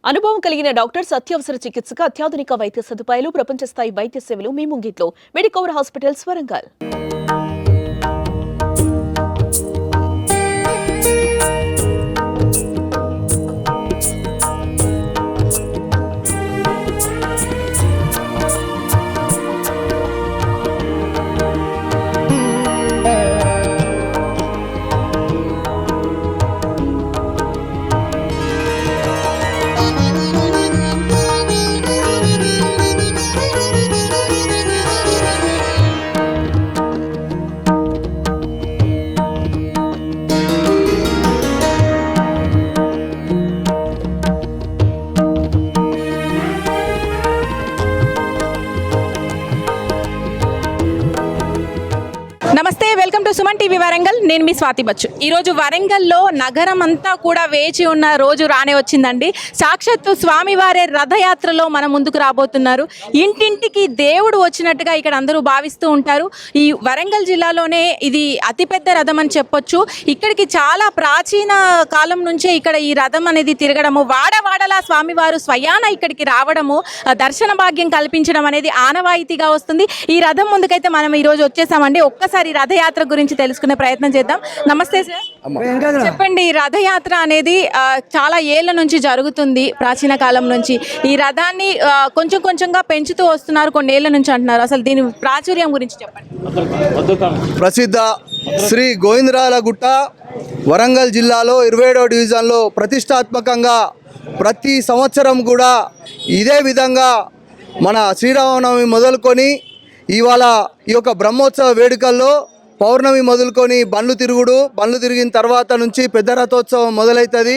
అనుభవం కలిగిన డాక్టర్స్, అత్యవసర చికిత్సకు అత్యాధునిక వైద్య సదుపాయాలు, ప్రపంచ స్థాయి వైద్య సేవలు మీ ముంగిట్లో. Medicover hospitals Warangal. నమస్తే, welcome to Suman TV Warangal. నేను మీ స్వాతి బచ్చు. ఈరోజు వరంగల్లో నగరం అంతా కూడా వేచి ఉన్న రోజు రానే వచ్చిందండి. సాక్షాత్తు స్వామివారే రథయాత్రలో మన ముందుకు రాబోతున్నారు. ఇంటింటికి దేవుడు వచ్చినట్టుగా ఇక్కడ అందరూ భావిస్తూ ఉంటారు. ఈ వరంగల్ జిల్లాలోనే ఇది అతిపెద్ద రథం అని చెప్పొచ్చు. ఇక్కడికి చాలా ప్రాచీన కాలం నుంచే ఇక్కడ ఈ రథం అనేది తిరగడము, వాడవాడలా స్వామివారు స్వయాన ఇక్కడికి రావడము, దర్శన భాగ్యం కల్పించడం అనేది ఆనవాయితీగా వస్తుంది. ఈ రథం ముందుకైతే మనం ఈరోజు వచ్చేసామండి. ఒక్కసారి రథయాత్ర గురించి తెలుసుకునే ప్రయత్నం చేద్దాం. నమస్తే సార్, చెప్పండి, రథయాత్ర అనేది చాలా ఏళ్ల నుంచి జరుగుతుంది, ప్రాచీన కాలం నుంచి. ఈ రథాన్ని కొంచెం కొంచెంగా పెంచుతూ వస్తున్నారు, కొన్ని ఏళ్ల నుంచి అంటున్నారు. అసలు దీని ప్రాచుర్యం గురించి చెప్పండి. ప్రసిద్ధ శ్రీ గోవిందరాలగుట్ట వరంగల్ జిల్లాలో 27వ డివిజన్లో ప్రతిష్టాత్మకంగా ప్రతి సంవత్సరం కూడా ఇదే విధంగా మన శ్రీరామనవమి మొదలుకొని ఇవాళ ఈ యొక్క బ్రహ్మోత్సవ వేడుకల్లో పౌర్ణమి మొదలుకొని బండ్లు తిరిగిన తర్వాత నుంచి పెద్ద రథోత్సవం మొదలవుతుంది.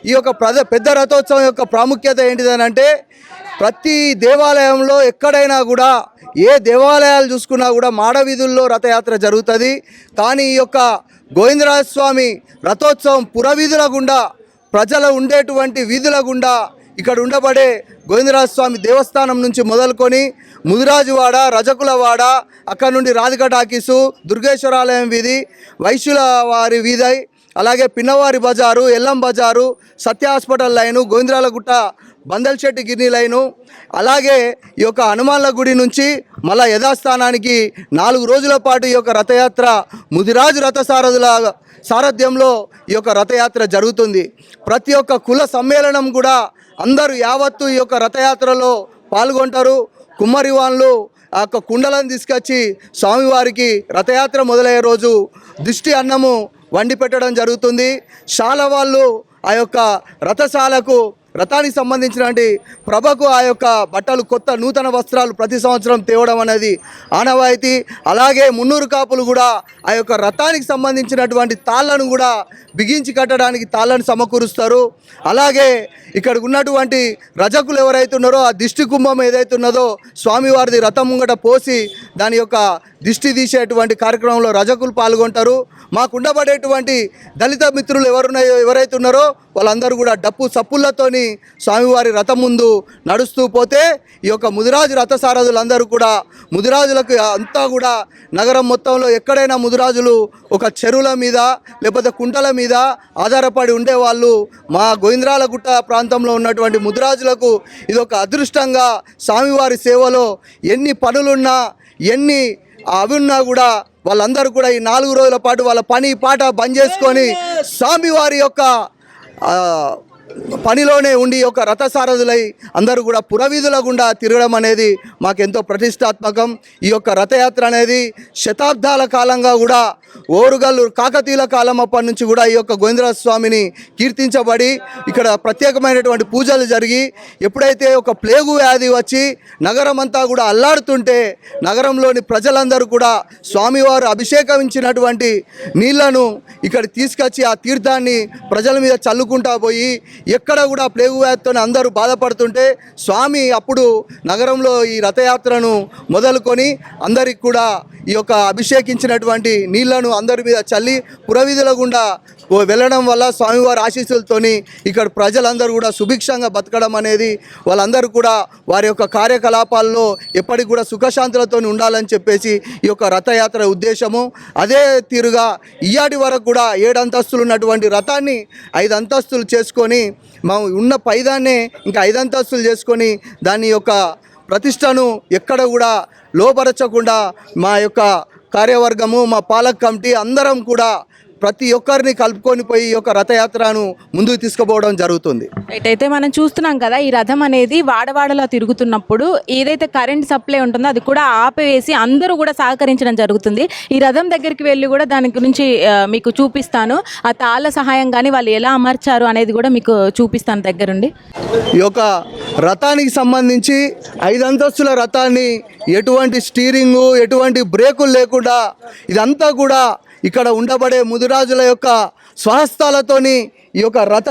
ఈ యొక్క పెద్ద రథోత్సవం యొక్క ప్రాముఖ్యత ఏంటిదనంటే ప్రతి దేవాలయంలో ఎక్కడైనా కూడా ఏ దేవాలయాలు చూసుకున్నా కూడా మాడవీధుల్లో రథయాత్ర జరుగుతుంది. కానీ ఈ యొక్క గోవిందరాజస్వామి రథోత్సవం పురవీధుల గుండా, ప్రజలు ఉండేటువంటి వీధుల గుండా, ఇక్కడ ఉండబడే గోవిందరాజస్వామి దేవస్థానం నుంచి మొదలుకొని ముదిరాజువాడ, రజకులవాడ, అక్కడ నుండి రాధిక టాకీసు, దుర్గేశ్వరాలయం వీధి, వైశ్యుల వారి వీధి, అలాగే పిన్నవారి బజారు, ఎల్లం బజారు, సత్య హాస్పిటల్ లైను, గోవిందరాలగుట్ట బందల్శెట్టి గిర్ని లైను, అలాగే ఈ యొక్క హనుమాన్ల గుడి నుంచి మళ్ళా యథాస్థానానికి 4 రోజుల పాటు ఈ యొక్క రథయాత్ర ముదిరాజు రథసారథుల సారథ్యంలో ఈ యొక్క రథయాత్ర జరుగుతుంది. ప్రతి ఒక్క కుల సమ్మేళనం కూడా అందరూ యావత్తు ఈ యొక్క రథయాత్రలో పాల్గొంటారు. కుమ్మరి వాళ్ళు ఆ యొక్క కుండలను తీసుకొచ్చి స్వామివారికి రథయాత్ర మొదలయ్యే రోజు దిష్టి అన్నము వండి పెట్టడం జరుగుతుంది. శాల వాళ్ళు ఆ యొక్క రథశాలకు రథానికి సంబంధించినటువంటి ప్రభకు ఆ యొక్క బట్టలు, కొత్త నూతన వస్త్రాలు ప్రతి సంవత్సరం తేవడం అనేది ఆనవాయితీ. అలాగే మున్నూరు కాపులు కూడా ఆ యొక్క రథానికి సంబంధించినటువంటి తాళ్ళను కూడా బిగించి కట్టడానికి తాళ్ళను సమకూరుస్తారు. అలాగే ఇక్కడ ఉన్నటువంటి రజకులు ఎవరైతే ఉన్నారో ఆ దిష్టి కుంభం ఏదైతే ఉన్నదో స్వామివారిది రథం ముంగట పోసి దాని యొక్క దిష్టి తీసేటువంటి కార్యక్రమంలో రజకులు పాల్గొంటారు. మాకు ఉండబడేటువంటి దళిత మిత్రులు ఎవరైతే ఉన్నారో వాళ్ళందరూ కూడా డప్పు సప్పులతోని స్వామివారి రథం ముందు నడుస్తూ పోతే ఈ యొక్క ముదిరాజు రథసారథులందరూ కూడా ముదిరాజులకు అంతా కూడా నగరం మొత్తంలో ఎక్కడైనా ముదిరాజులు ఒక చెరువుల మీద లేకపోతే కుంటల మీద ఆధారపడి ఉండేవాళ్ళు. మా గోవిందరాలగుట్ట ప్రాంతంలో ఉన్నటువంటి ముదిరాజులకు ఇది ఒక అదృష్టంగా స్వామివారి సేవలో ఎన్ని పనులున్నా ఎన్ని అవి ఉన్నా కూడా వాళ్ళందరూ కూడా ఈ 4 రోజుల పాటు వాళ్ళ పని పాట బంద్ చేసుకొని స్వామివారి యొక్క పనిలోనే ఉండి ఒక రథసారథులై అందరూ కూడా పురవీధుల గుండా తిరగడం అనేది మాకెంతో ప్రతిష్టాత్మకం. ఈ యొక్క రథయాత్ర అనేది శతాబ్దాల కాలంగా కూడా ఓరుగల్లు కాకతీయుల కాలం అప్పటి నుంచి కూడా ఈ యొక్క గోవిందరాజ స్వామిని కీర్తించబడి ఇక్కడ ప్రత్యేకమైనటువంటి పూజలు జరిగి ఎప్పుడైతే ఒక ప్లేగు వ్యాధి వచ్చి నగరం అంతా కూడా అల్లాడుతుంటే నగరంలోని ప్రజలందరూ కూడా స్వామివారు అభిషేకించినటువంటి నీళ్లను ఇక్కడ తీసుకొచ్చి ఆ తీర్థాన్ని ప్రజల మీద చల్లుకుంటా పోయి ఎక్కడ కూడా ప్లేగు వ్యాధితో అందరూ బాధపడుతుంటే స్వామి అప్పుడు నగరంలో ఈ రథయాత్రను మొదలుకొని అందరికి కూడా ఈ యొక్క అభిషేకించినటువంటి నీళ్లను అందరి మీద చల్లి పురవీధుల గుండా వెళ్ళడం వల్ల స్వామివారి ఆశీస్సులతోని ఇక్కడ ప్రజలందరూ కూడా సుభిక్షంగా బతకడం అనేది వాళ్ళందరూ కూడా వారి యొక్క కార్యకలాపాల్లో ఎప్పటికి కూడా సుఖశాంతులతో ఉండాలని చెప్పేసి ఈ యొక్క రథయాత్ర ఉద్దేశము. అదే తీరుగా ఇయాటి వరకు కూడా 7 అంతస్తులు ఉన్నటువంటి రథాన్ని 5 అంతస్తులు చేసుకొని మా ఉన్న పైదాన్నే ఇంకా 5 అంతస్తులు చేసుకొని దాని యొక్క ప్రతిష్టను ఎక్కడ కూడా లోపరచకుండా మా యొక్క కార్యవర్గము, మా పాలక కమిటీ అందరం కూడా ప్రతి ఒక్కరిని కలుపుకొని పోయి ఈ యొక్క రథయాత్రను ముందుకు తీసుకుపోవడం జరుగుతుంది. అయితే మనం చూస్తున్నాం కదా, ఈ రథం అనేది వాడవాడలా తిరుగుతున్నప్పుడు ఏదైతే కరెంట్ సప్లై ఉంటుందో అది కూడా ఆపివేసి అందరూ కూడా సహకరించడం జరుగుతుంది. ఈ రథం దగ్గరికి వెళ్ళి కూడా దాని గురించి మీకు చూపిస్తాను. ఆ తాళ్ళ సహాయం కానీ వాళ్ళు ఎలా అమర్చారు అనేది కూడా మీకు చూపిస్తాను దగ్గరుండి. ఈ యొక్క రథానికి సంబంధించి 5 అంతస్తుల రథాన్ని ఎటువంటి స్టీరింగు, ఎటువంటి బ్రేకులు లేకుండా ఇదంతా కూడా ఇక్కడ ఉండబడే ముదిరాజుల యొక్క స్వహస్తాలతోని ఈ యొక్క రథ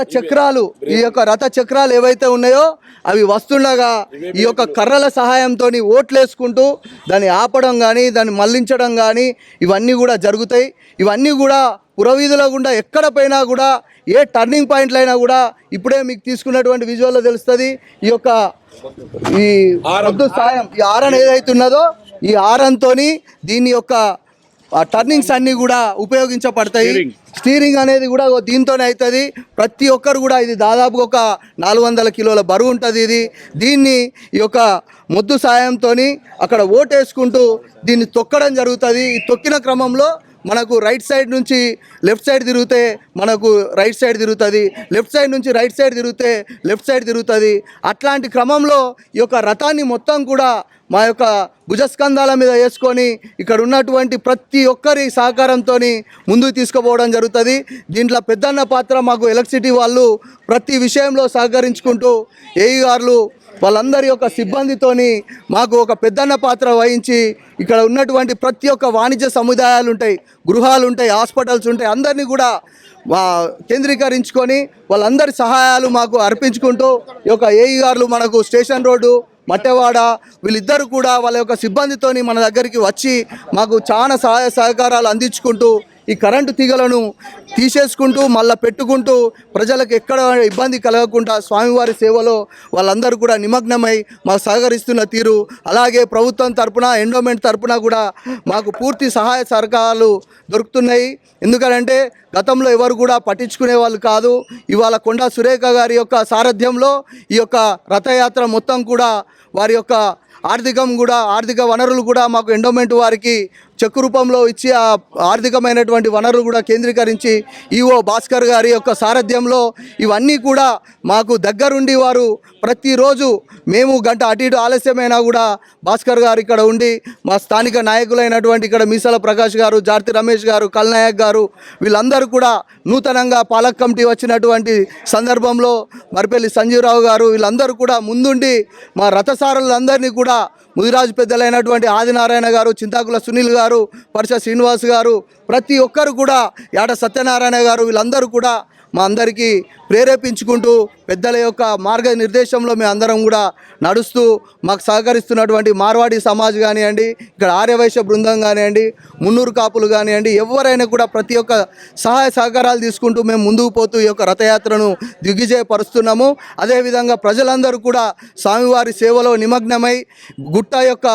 చక్రాలు ఏవైతే ఉన్నాయో అవి వస్తుండగా ఈ యొక్క కర్రల సహాయంతో ఓట్లేసుకుంటూ దాన్ని ఆపడం కానీ దాన్ని మళ్లించడం కానీ ఇవన్నీ కూడా జరుగుతాయి. ఇవన్నీ కూడా పురవీధుల గుండా ఎక్కడ పోయినా కూడా ఏ టర్నింగ్ పాయింట్లు అయినా కూడా ఇప్పుడే మీకు తీసుకున్నటువంటి విజువల్లో తెలుస్తుంది. ఈ యొక్క ఈ ఆరన్ ఏదైతే ఉన్నదో ఈ ఆరన్తోని దీని యొక్క టర్నింగ్స్ అన్నీ కూడా ఉపయోగించబడతాయి. స్టీరింగ్ అనేది కూడా దీంతోనే అవుతుంది. ప్రతి ఒక్కరు కూడా ఇది దాదాపు ఒక 400 కిలోల బరువు ఉంటుంది. దీన్ని ఈ యొక్క మొద్దు సాయంతో అక్కడ ఓటేసుకుంటూ దీన్ని తొక్కడం జరుగుతుంది. ఈ తొక్కిన క్రమంలో మనకు రైట్ సైడ్ నుంచి లెఫ్ట్ సైడ్ తిరిగితే మనకు రైట్ సైడ్ తిరుగుతుంది, లెఫ్ట్ సైడ్ నుంచి రైట్ సైడ్ తిరిగితే లెఫ్ట్ సైడ్ తిరుగుతుంది. అట్లాంటి క్రమంలో ఈ యొక్క రథాన్ని మొత్తం కూడా మా యొక్క భుజస్కంధాల మీద వేసుకొని ఇక్కడ ఉన్నటువంటి ప్రతి ఒక్కరి సహకారంతో ముందుకు తీసుకుపోవడం జరుగుతుంది. దీంట్లో పెద్దన్న పాత్ర మాకు ఎలక్ట్రిసిటీ వాళ్ళు ప్రతి విషయంలో సహకరించుకుంటూ ఏఈ గారు వాళ్ళందరి యొక్క సిబ్బందితోని మాకు ఒక పెద్దన్న పాత్ర వహించి ఇక్కడ ఉన్నటువంటి ప్రతి ఒక్క వాణిజ్య సముదాయాలు ఉంటాయి, గృహాలు ఉంటాయి, హాస్పిటల్స్ ఉంటాయి, అందరినీ కూడా కేంద్రీకరించుకొని వాళ్ళందరి సహాయాలు మాకు అర్పించుకుంటూ ఈ యొక్క ఏఈ గారు మనకు స్టేషన్ రోడ్డు, మట్టెవాడ వీళ్ళిద్దరు కూడా వాళ్ళ యొక్క సిబ్బందితోని మన దగ్గరికి వచ్చి మాకు చాలా సహాయ సహకారాలు అందించుకుంటూ ఈ కరెంటు తీగలను తీసేసుకుంటూ మళ్ళీ పెట్టుకుంటూ ప్రజలకు ఎక్కడ ఇబ్బంది కలగకుండా స్వామివారి సేవలో వాళ్ళందరూ కూడా నిమగ్నమై మాకు సహకరిస్తున్న తీరు, అలాగే ప్రభుత్వం తరపున ఎండోమెంట్ తరపున కూడా మాకు పూర్తి సహాయ సహకారాలు దొరుకుతున్నాయి. ఎందుకంటే గతంలో ఎవరు కూడా పట్టించుకునే వాళ్ళు కాదు. ఇవాళ కొండా సురేఖ గారి యొక్క సారథ్యంలో ఈ యొక్క రథయాత్ర మొత్తం కూడా వారి యొక్క ఆర్థిక వనరులు కూడా మాకు ఎండోమెంట్ వారికి చెక్కు రూపంలో ఇచ్చి ఆ ఆర్థికమైనటువంటి వనరులు కూడా కేంద్రీకరించి ఈఓ భాస్కర్ గారి యొక్క సారథ్యంలో ఇవన్నీ కూడా మాకు దగ్గరుండి వారు ప్రతిరోజు మేము గంట అటు ఇటు ఆలస్యమైనా కూడా భాస్కర్ గారు ఇక్కడ ఉండి మా స్థానిక నాయకులైనటువంటి ఇక్కడ మీసాల ప్రకాష్ గారు, జార్తి రమేష్ గారు, కల్నాయక్ గారు వీళ్ళందరూ కూడా నూతనంగా పాలక కమిటీ వచ్చినటువంటి సందర్భంలో మరిపల్లి సంజీవరావు గారు వీళ్ళందరూ కూడా ముందుండి మా రథసారులందరినీ కూడా ముదిరాజు పెద్దలైనటువంటి ఆదినారాయణ గారు, చింతాకుల సునీల్ గారు, పర్ష శ్రీనివాస్ గారు ప్రతి ఒక్కరు కూడా యాడ సత్యనారాయణ గారు వీళ్ళందరూ కూడా మా అందరికీ ప్రేరేపించుకుంటూ పెద్దల యొక్క మార్గనిర్దేశంలో మేము అందరం కూడా నడుస్తూ మాకు సహకరిస్తున్నటువంటి మార్వాడి సమాజ్ కానివ్వండి, ఇక్కడ ఆర్యవైశ్య బృందం కానివ్వండి, మున్నూరు కాపులు కానివ్వండి, ఎవరైనా కూడా ప్రతి ఒక్క సహాయ సహకారాలు తీసుకుంటూ మేము ముందుకు పోతూ ఈ యొక్క రథయాత్రను దిగ్విజయపరుస్తున్నాము. అదేవిధంగా ప్రజలందరూ కూడా స్వామివారి సేవలో నిమగ్నమై గుట్ట యొక్క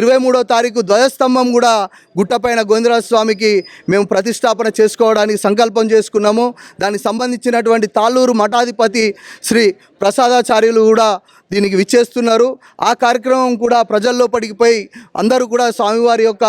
23వ తారీఖు ధ్వజస్తంభం కూడా గుట్టపైన గోవిందరాజ స్వామికి మేము ప్రతిష్టాపన చేసుకోవడానికి సంకల్పం చేసుకున్నాము. దానికి సంబంధించినటువంటి తాళ్ళూరు మఠాధిపతి శ్రీ ప్రసాదాచార్యులు కూడా దీనికి విచ్చేస్తున్నారు. ఆ కార్యక్రమం కూడా ప్రజల్లోపటికి పోయి అందరూ కూడా స్వామివారి యొక్క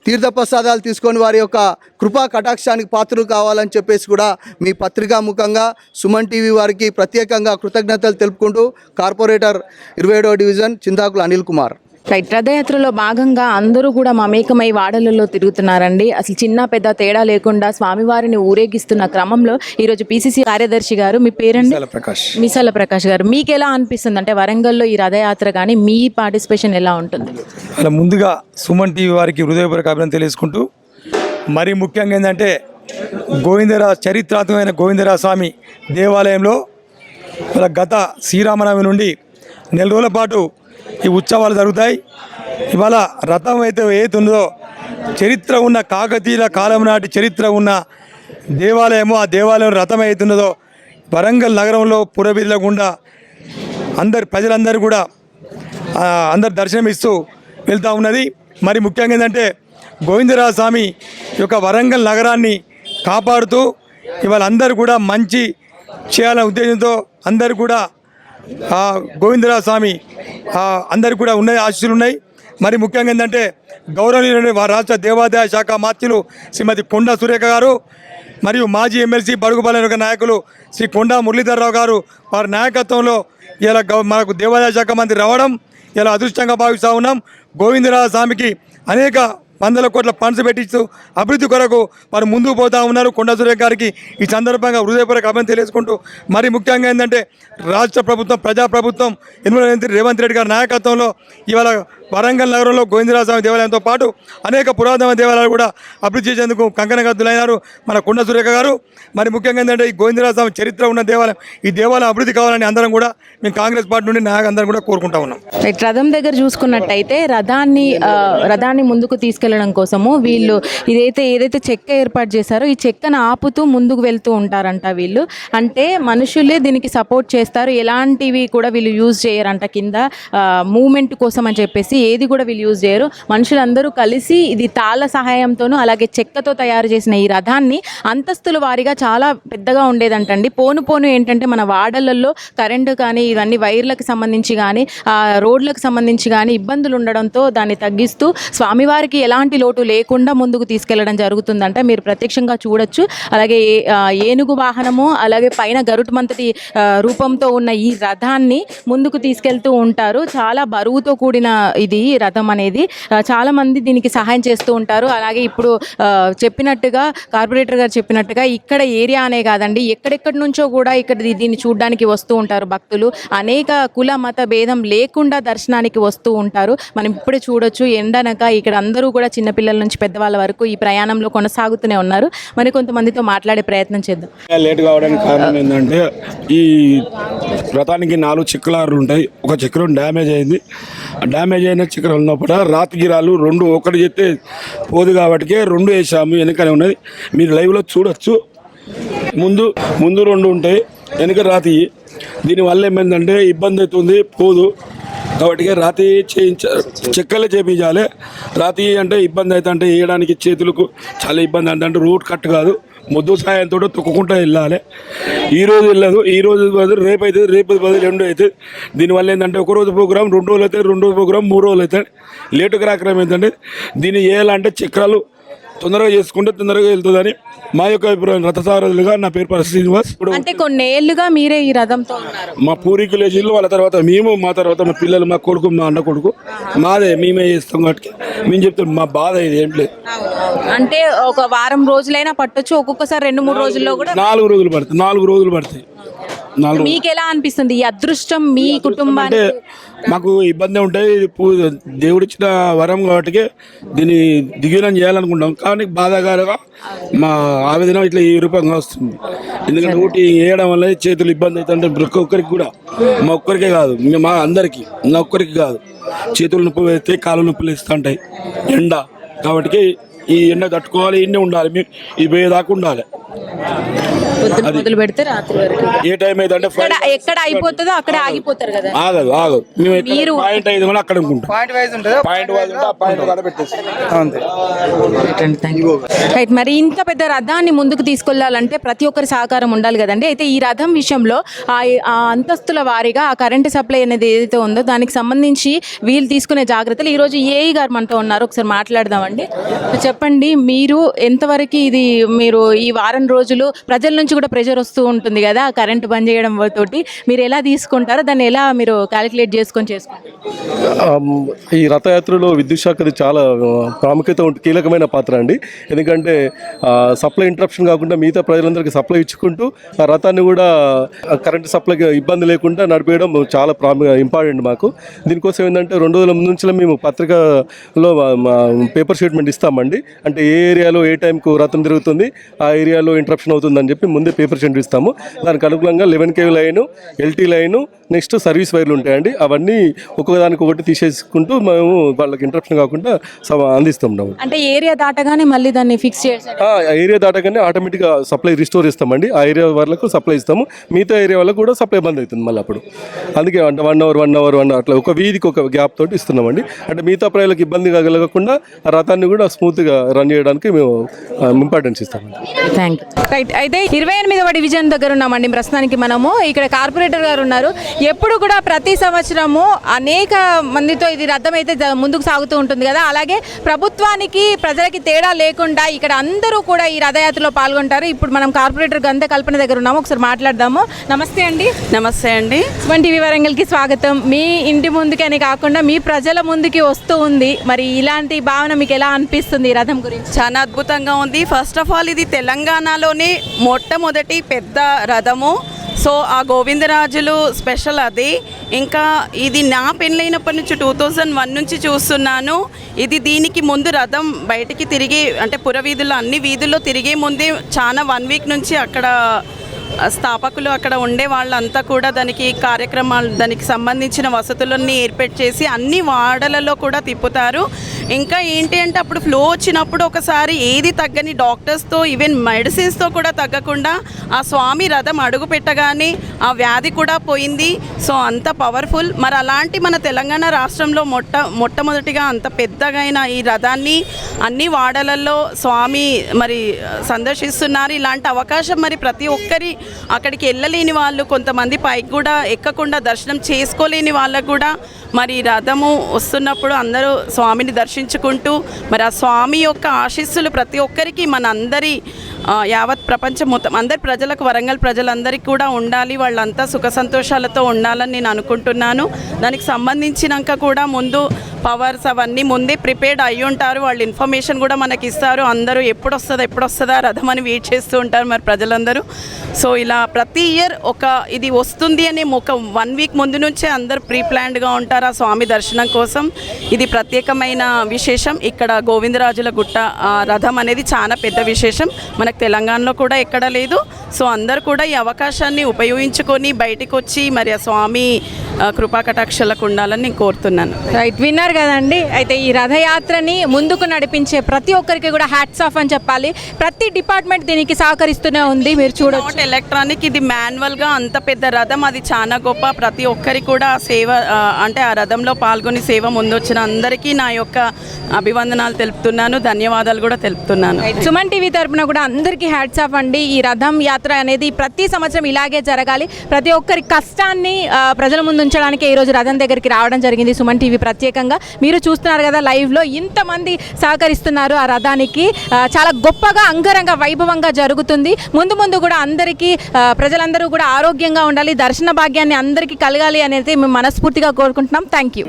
తీర్థప్రసాదాలు తీసుకొని వారి యొక్క కృపా కటాక్షానికి పాత్రలు కావాలని చెప్పేసి కూడా మీ పత్రికా ముఖంగా సుమన్ టీవీ వారికి ప్రత్యేకంగా కృతజ్ఞతలు తెలుపుకుంటూ కార్పొరేటర్ 27వ డివిజన్ చింతాకుల అనిల్ కుమార్. రైట్, రథయాత్రలో భాగంగా అందరూ కూడా మమేకమై వాడలలో తిరుగుతున్నారండి. అసలు చిన్న పెద్ద తేడా లేకుండా స్వామివారిని ఊరేగిస్తున్న క్రమంలో ఈరోజు పిసిసి కార్యదర్శి గారు, మీ పేరండి? మిసాల ప్రకాష్ గారు, మీకు ఎలా అనిపిస్తుంది అంటే వరంగల్లో ఈ రథయాత్ర కానీ మీ పార్టిసిపేషన్ ఎలా ఉంటుంది? అలా ముందుగా సుమన్ టీవీ వారికి హృదయపూర్వక అభినందనలు తెలియజేసుకుంటూ, మరి ముఖ్యంగా ఏంటంటే చరిత్రాత్మకమైన గోవిందరాజ స్వామి దేవాలయంలో గత శ్రీరామనవమి నుండి 4 రోజుల పాటు ఈ ఉత్సవాలు జరుగుతాయి. ఇవాళ రథం అయితే ఏదుందో చరిత్ర ఉన్న కాకతీయుల కాలం నాటి చరిత్ర ఉన్న దేవాలయము, ఆ దేవాలయం రథం అవుతున్నదో వరంగల్ నగరంలో పురవీధుల గుండా ప్రజలందరూ కూడా అందరు దర్శనం ఇస్తూ వెళ్తూ ఉన్నది. మరి ముఖ్యంగా ఏంటంటే గోవిందరాజ స్వామి యొక్క వరంగల్ నగరాన్ని కాపాడుతూ ఇవాళ అందరూ కూడా మంచి చేయాలనే ఉద్దేశంతో అందరు కూడా గోవిందరాజ స్వామి అందరికి కూడా ఉన్నాయి, ఆశీస్సులు ఉన్నాయి. మరి ముఖ్యంగా ఏంటంటే గౌరవనీయులైన రాష్ట్ర దేవాదాయ శాఖ మంత్రులు శ్రీమతి కొండా సురేఖ గారు మరియు మాజీ ఎమ్మెల్సీ బడుగు బలైన నాయకులు శ్రీ కొండా మురళీధరరావు గారు వారి నాయకత్వంలో ఇలా మనకు దేవాదాయ శాఖ మంత్రి రావడం ఇలా అదృష్టంగా భావిస్తూ ఉన్నాం. గోవిందరాజ స్వామికి అనేక వందల కోట్ల ఫండ్స్ పెట్టిస్తూ అభివృద్ధి కొరకు వారు ముందుకు పోతూ ఉన్నారు. కొండా సురేఖ గారికి ఈ సందర్భంగా హృదయపూర్వక అభినందనలు తెలియజేసుకుంటూ మరి ముఖ్యంగా ఏంటంటే రాష్ట్ర ప్రభుత్వం ప్రజాప్రభుత్వం యనమల మంత్రి రేవంత్ రెడ్డి గారి నాయకత్వంలో ఇవాళ వరంగల్ నగరంలో గోవిందరాజ స్వామి దేవాలయంతో పాటు అనేక పురాతన దేవాలయాలు కూడా అభివృద్ధి చేసేందుకు కంకణబద్ధులైనారు మన కొండా సురేఖ గారు. మరి ముఖ్యంగా ఏంటంటే ఈ గోవిందరాజ స్వామి చరిత్ర ఉన్న దేవాలయం, ఈ దేవాలయం అభివృద్ధి కావాలని అందరం కూడా మేము కాంగ్రెస్ పార్టీ నుండి అందరం కూడా కోరుకుంటా ఉన్నాం. రథం దగ్గర చూసుకున్నట్టయితే రథాన్ని ముందుకు తీసుకెళ్లడం కోసము వీళ్ళు ఏదైతే చెక్క ఏర్పాటు చేశారో ఈ చెక్కను ఆపుతూ ముందుకు వెళ్తూ ఉంటారంట వీళ్ళు. అంటే మనుషులే దీనికి సపోర్ట్ చేస్తారు, ఎలాంటివి కూడా వీళ్ళు యూజ్ చేయరంట. కింద మూమెంట్ కోసం అని చెప్పేసి ఏది కూడా వీళ్ళు యూజ్ చేయరు. మనుషులందరూ కలిసి ఇది తాళ్ళ సహాయంతోనూ అలాగే చెక్కతో తయారు చేసిన ఈ రథాన్ని అంతస్తుల వారీగా చాలా పెద్దగా ఉండేదంటండి. పోను ఏంటంటే మన వాడలలో కరెంటు కానీ ఇవన్నీ వైర్లకు సంబంధించి కానీ రోడ్లకు సంబంధించి కానీ ఇబ్బందులు ఉండడంతో దాన్ని తగ్గిస్తూ స్వామివారికి ఎలాంటి లోటు లేకుండా ముందుకు తీసుకెళ్లడం జరుగుతుందంట. మీరు ప్రత్యక్షంగా చూడొచ్చు. అలాగే ఏనుగు వాహనము అలాగే పైన గరుటుమంతటి రూపంతో ఉన్న ఈ రథాన్ని ముందుకు తీసుకెళ్తూ ఉంటారు. చాలా బరువుతో కూడిన ఇది రథం అనేది. చాలా మంది దీనికి సహాయం చేస్తూ ఉంటారు. అలాగే ఇప్పుడు చెప్పినట్టుగా కార్పొరేటర్ గారు చెప్పినట్టుగా ఇక్కడ ఏరియా అనే కాదండి, ఎక్కడెక్కడి నుంచో కూడా ఇక్కడ దీన్ని చూడడానికి వస్తూ ఉంటారు భక్తులు. అనేక కుల మత భేదం లేకుండా దర్శనానికి వస్తూ ఉంటారు. మనం ఇప్పుడే చూడొచ్చు ఎండనక ఇక్కడ అందరూ కూడా చిన్నపిల్లల నుంచి పెద్దవాళ్ళ వరకు ఈ ప్రయాణంలో కొనసాగుతూనే ఉన్నారు. మరి కొంతమందితో మాట్లాడే ప్రయత్నం చేద్దాం. లేట్ కావడానికి కారణం ఏంటంటే ఈ రథానికి 4 చక్రాలు ఉంటాయి. ఒక చక్రం డ్యామేజ్ అయింది. డ్యామేజ్ అయిన చక్రం ఉన్నప్పుడు రాతిగిరాలు 2 ఒకటి చెప్తే పోదు కాబట్టి 2 వేసాము. వెనకనే ఉన్నది, మీరు లైవ్లో చూడొచ్చు. ముందు 2 ఉంటాయి, వెనక రాతి. దీనివల్ల ఏమైందంటే ఇబ్బంది అవుతుంది, పోదు కాబట్టి రాతి చెక్కలే చేయించాలి. రాతి అంటే ఇబ్బంది అవుతుంటే వేయడానికి చేతులకు చాలా ఇబ్బంది. అంటే రూట్ కట్ కాదు, ముద్దు సాయంతో తొక్కుకుంటూ వెళ్ళాలి. ఈరోజు వెళ్ళదు, ఈరోజు బదులు రేపు అవుతుంది, రేపు బదులు 2 అవుతుంది. దీనివల్ల ఏంటంటే 1 రోజు ప్రోగ్రామ్ 2 రోజులు అవుతాయి, 2 రోజు ప్రోగ్రామ్ 3 రోజులు అవుతాయి. లేటుగా రాకరం ఏంటంటే దీన్ని వేయాలంటే చక్రాలు తొందరగా చేసుకుంటే తొందరగా వెళ్తుందని మా యొక్క అభిప్రాయం. రథసారథులుగా నా పేరు పరశు శ్రీనివాస్. ఇప్పుడు అంటే కొన్ని ఏళ్ళుగా మీరే ఈ రథంతో ఉన్నారు. మా పూర్వీకులు వేసిళ్ళు, వాళ్ళ తర్వాత మేము, మా తర్వాత మా పిల్లలు, మా కొడుకు, మా అన్న కొడుకు, మాదే మేమే చేస్తాం కాబట్టి మేము చెప్తాం. మా బాధ ఇది ఏం లేదు. అంటే ఒక వారం రోజులైనా పట్టొచ్చు, ఒక్కొక్కసారి 2-3 రోజుల్లో కూడా 4 రోజులు పడుతుంది. 4 రోజులు పడతాయి. మీకు ఎలా అనిపిస్తుంది ఈ అదృష్టం మీ కుటుంబానికి? అంటే మాకు ఇబ్బంది ఉంటాయి. దేవుడిచ్చిన వరం కాబట్టి దీన్ని దిగునం చేయాలనుకుంటాం. కానీ బాధాకరంగా మా ఆవేదన ఇట్లా ఈ రూపంగా వస్తుంది. ఎందుకంటే ఒకటి వేయడం వల్ల చేతులు ఇబ్బంది అవుతుంటే ప్రతి ఒక్కరికి కూడా, మా ఒక్కరికే కాదు, మా అందరికీ, నా ఒక్కరికి కాదు. చేతులు నొప్పి వేస్తే కాళ్ళు నొప్పులు ఇస్తూ ఉంటాయి ఎండ కాబట్టి. ఈ ఎండ తట్టుకోవాలి, ఎండ ఉండాలి, మేము ఈ పోయేదాకా ఉండాలి. మొదలు పెడితే రాత్రి వరకు ఏ టైం అయితే అంటే ఎక్కడ అయిపోతుందో అక్కడ ఆగిపోతారు కదా. ఆగదు మేము పాయింట్ 5 కూడా అక్కడ అనుకుంటాం. రైట్. మరి ఇంత పెద్ద రథాన్ని ముందుకు తీసుకెళ్లాలంటే ప్రతి ఒక్కరి సహకారం ఉండాలి కదండి. అయితే ఈ రథం విషయంలో ఆ అంతస్తుల వారీగా ఆ కరెంటు సప్లై అనేది ఏదైతే ఉందో దానికి సంబంధించి వీళ్ళు తీసుకునే జాగ్రత్తలు ఈరోజు ఏఈ గారు మనతో ఉన్నారు, ఒకసారి మాట్లాడదామండి. చెప్పండి, మీరు ఎంతవరకు ఇది మీరు ఈ వారం రోజులు ప్రజల నుంచి కూడా ప్రెషర్ వస్తూ ఉంటుంది కదా కరెంటు బంద్ చేయడం తోటి, మీరు ఎలా తీసుకుంటారో దాన్ని ఎలా మీరు క్యాలిక్యులేట్ చేసుకుంటారు? ఈ రథయాత్రలో విద్యుత్ శాఖది చాలా ప్రాముఖ్యత కీలకమైన పాత్ర అండి. ఎందుకంటే సప్లై ఇంటరప్షన్ కాకుండా మిగతా ప్రజలందరికీ సప్లై ఇచ్చుకుంటూ ఆ రథాన్ని కూడా కరెంటు సప్లైకి ఇబ్బంది లేకుండా నడిపేయడం చాలా ఇంపార్టెంట్ మాకు. దీనికోసం ఏంటంటే 2 రోజుల ముందు నుంచి మేము పత్రికలో పేపర్ స్టేట్మెంట్ ఇస్తామండి. అంటే ఏ ఏరియాలో ఏ టైంకు రథం తిరుగుతుంది, ఆ ఏరియాలో ఇంటరప్షన్ అవుతుందని చెప్పి ముందే పేపర్ స్టేట్మెంట్ ఇస్తాము. దానికి అనుగుణంగా 11 kV line, LT line, next service వైర్లు ఉంటాయండి. అవన్నీ ఒక్కొక్కదానికి ఒకటి తీసేసుకుంటూ మేము వాళ్ళకి ఇంటరప్షన్ కాకుండా అందిస్తాం. అంటే ఏరియా దాటగానే మళ్ళీ దాన్ని ఫిక్స్ చేస్తాం. ఏరియా దాటగానే ఆటోమేటిక్గా సప్లై రిస్టోర్ ఇస్తామండి. ఆ ఏరియా వాళ్ళకు సప్లై ఇస్తాము, మిగతా ఏరియా వాళ్ళకు కూడా సప్లై బంద్ అవుతుంది మళ్ళీ అప్పుడు. అందుకే అంటే 1 hour అట్లా ఒక వీధికి ఒక గ్యాప్ తోటి ఇస్తున్నామండి. అంటే మిగతా ప్రజలకు ఇబ్బంది కలగకుండా ఆ రథాన్ని కూడా స్మూత్గా రన్ చేయడానికి మేము ఇంపార్టెన్స్ ఇస్తామండి. Thank you. రైట్. అయితే 28వ డివిజన్ దగ్గర ఉన్నామండి ప్రస్తుతానికి మనము. ఇక్కడ కార్పొరేటర్ గారు ఉన్నారు. ఎప్పుడు కూడా ప్రతి సంవత్సరము అనేక మందితో ఇది రథం అయితే ముందుకు సాగుతూ ఉంటుంది కదా, అలాగే ప్రభుత్వానికి ప్రజలకి తేడా లేకుండా ఇక్కడ అందరూ కూడా ఈ రథయాత్రలో పాల్గొంటారు. ఇప్పుడు మనం కార్పొరేటర్ గంధ కల్పన దగ్గర ఉన్నాము, ఒకసారి మాట్లాడదాము. నమస్తే అండి. నమస్తే అండి. సుమన్ టీవీ వరంగల్కి స్వాగతం. మీ ఇంటి ముందుకని కాకుండా మీ ప్రజల ముందుకి వస్తూ ఉంది, మరి ఇలాంటి భావన మీకు ఎలా అనిపిస్తుంది ఈ రథం గురించి? చాలా అద్భుతంగా ఉంది. ఫస్ట్ ఆఫ్ ఆల్ ఇది తెలంగాణలోనే మొట్టమొదటి పెద్ద రథము. సో ఆ గోవిందరాజులు స్పెషల్ అది. ఇంకా ఇది నా పెళ్ళైనప్పటి నుంచి 2001 నుంచి చూస్తున్నాను. ఇది దీనికి ముందు రథం బయటికి తిరిగి అంటే పురవీధుల్లో అన్ని వీధుల్లో తిరిగే ముందే చాలా 1 వీక్ నుంచి అక్కడ స్థాపకులు అక్కడ ఉండే వాళ్ళంతా కూడా దానికి కార్యక్రమాలు దానికి సంబంధించిన వసతులన్నీ ఏర్పాటు చేసి అన్ని వాడలలో కూడా తిప్పుతారు. ఇంకా ఏంటి అంటే అప్పుడు ఫ్లో వచ్చినప్పుడు ఒకసారి ఏది తగ్గని డాక్టర్స్తో ఈవెన్ మెడిసిన్స్తో కూడా తగ్గకుండా ఆ స్వామి రథం అడుగు పెట్టగానే ఆ వ్యాధి కూడా పోయింది. సో అంత పవర్ఫుల్. మరి అలాంటి మన తెలంగాణ రాష్ట్రంలో మొట్టమొదటిగా అంత పెద్దగైన ఈ రథాన్ని అన్ని వాడలలో స్వామి మరి సందర్శిస్తున్నారు. ఇలాంటి అవకాశం మరి ప్రతి ఒక్కరి అక్కడికి వెళ్ళలేని వాళ్ళు, కొంతమంది పైకి కూడా ఎక్కకుండా దర్శనం చేసుకోలేని వాళ్ళకు కూడా మరి రథము వస్తున్నప్పుడు అందరూ స్వామిని దర్శించుకుంటూ మరి ఆ స్వామి యొక్క ఆశీస్సులు ప్రతి ఒక్కరికి మన అందరి యావత్ ప్రపంచం మొత్తం అందరి ప్రజలకు, వరంగల్ ప్రజలందరికీ కూడా ఉండాలి. వాళ్ళంతా సుఖ సంతోషాలతో ఉండాలని నేను అనుకుంటున్నాను. దానికి సంబంధించినాక కూడా ముందు పవర్స్ అవన్నీ ముందే ప్రిపేర్డ్ అయ్యి ఉంటారు. వాళ్ళు ఇన్ఫర్మేషన్ కూడా మనకి ఇస్తారు. అందరూ ఎప్పుడు వస్తుందా రథం అని వెయిట్ చేస్తూ ఉంటారు మరి ప్రజలందరూ. సో ఇలా ప్రతి ఇయర్ ఇది వస్తుంది అని ఒక 1 వీక్ ముందు నుంచే అందరూ ప్రీ ప్లాన్డ్గా ఉంటారు ఆ స్వామి దర్శనం కోసం. ఇది ప్రత్యేకమైన విశేషం. ఇక్కడ గోవిందరాజుల గుట్ట రథం అనేది చాలా పెద్ద విశేషం. మనకు తెలంగాణలో కూడా ఎక్కడ లేదు. సో అందరూ కూడా ఈ అవకాశాన్ని ఉపయోగించుకొని బయటికి వచ్చి మరి ఆ స్వామి కృపాకటాక్షలకు ఉండాలని నేను కోరుతున్నాను. రైట్, విన్నారు కదండి. అయితే ఈ రథయాత్రని ముందుకు నడిపించే ప్రతి ఒక్కరికి కూడా హ్యాట్స్ ఆఫ్ అని చెప్పాలి. ప్రతి డిపార్ట్మెంట్ దీనికి సహకరిస్తూనే ఉంది. మీరు చూడొచ్చు, ఎలక్ట్రానిక్ ఇది మాన్యువల్గా అంత పెద్ద రథం, అది చాలా గొప్ప. ప్రతి ఒక్కరికి కూడా సేవ అంటే ఆ రథంలో పాల్గొని సేవ ముందొచ్చిన అందరికీ నా యొక్క అభివందనాలు తెలుపుతున్నాను, ధన్యవాదాలు కూడా తెలుపుతున్నాను. సుమన్ టీవీ తరపున కూడా అందరికీ హ్యాట్స్ ఆఫ్ అండి. ఈ రథం యాత్ర అనేది ప్రతి సంవత్సరం ఇలాగే జరగాలి. ప్రతి ఒక్కరి కష్టాన్ని ప్రజల ముందు ఉంచడానికి ఈరోజు రథం దగ్గరికి రావడం జరిగింది సుమన్ టీవీ ప్రత్యేకంగా. మీరు చూస్తున్నారు కదా లైవ్లో ఇంతమంది సహకరిస్తున్నారు ఆ రథానికి. చాలా గొప్పగా అంగరంగ వైభవంగా జరుగుతుంది. ముందు ముందు కూడా అందరికీ ప్రజలందరూ కూడా ఆరోగ్యంగా ఉండాలి, దర్శన భాగ్యాన్ని అందరికీ కలగాలి అనేది మేము మనస్ఫూర్తిగా కోరుకుంటున్నాం. Thank you.